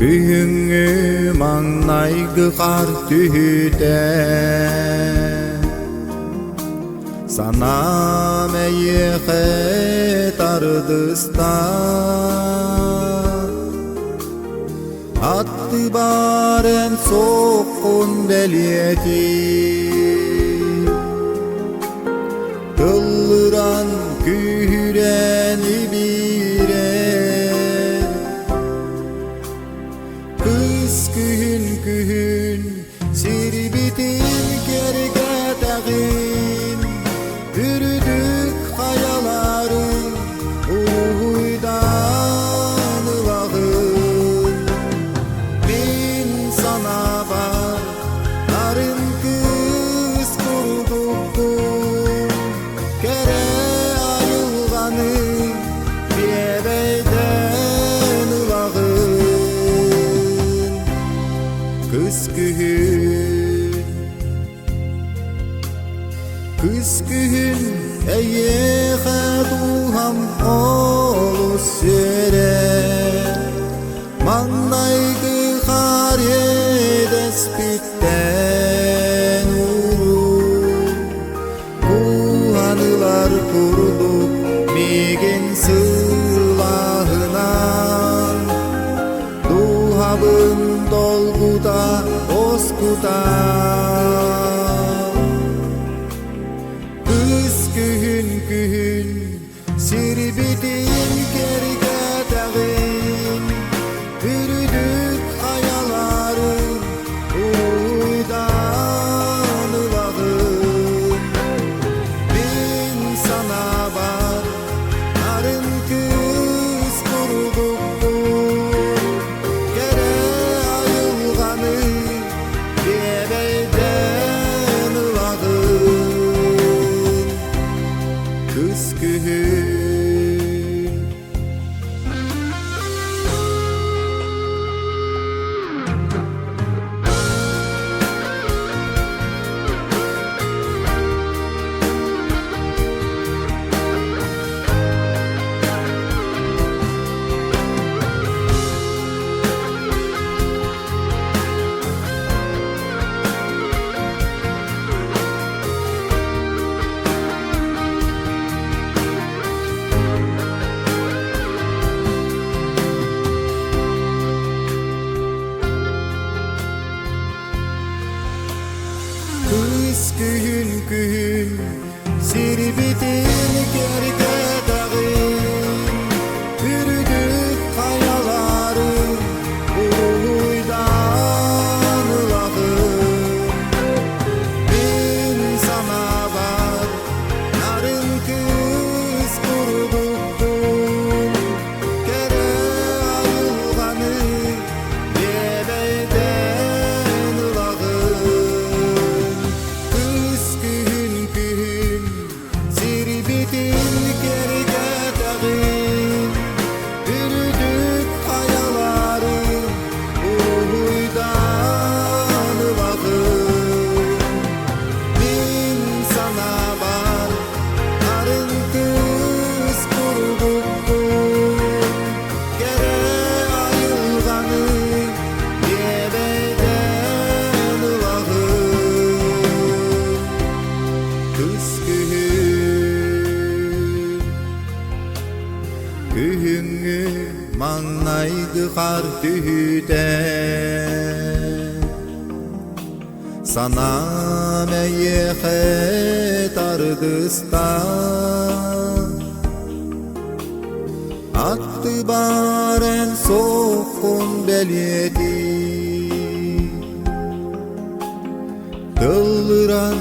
Kүйüңү маңнайгы кар түһүтэ Санам эйэхэ тардыста Атты барен соккун белиети Тыллыран күйрени бирен Kız kühün sirbitin gerge tağın Bürüdük hayaların uydan ılağın Bin sana var narın kız kurduktum Kere ayılganı biyebeyden ılağın Kız kühün eyyeğe duham olus yere Mannaygı hariyedes bitten uru Kuhanılar kurduk migin sılahınan Duhabın dolguda oskuda Kühün sirbitin gerge tağın Bürüdük hayaların uydan ılağın Bin sana var narın kız kurduktum Kere ayılganı diyebeyden ılağın Kız kühün Kız kühün sirbitin gerge tağın Bürüdük hayaların uydan ılağın Bin sana var narın kız kurduktum Kere ayılganı diyebeyden ılağın Kız kühün sirbitin gerge tağın Bürüdük hayaların uydan ılağın Bin sana var narın kız kurduktum Kere ayılganı diyebeyden ılağın Kız kühüңү маңнайгы кар түһүтэ Санам эйэхэ тардыста Атты барен соккун белиети Тыллыран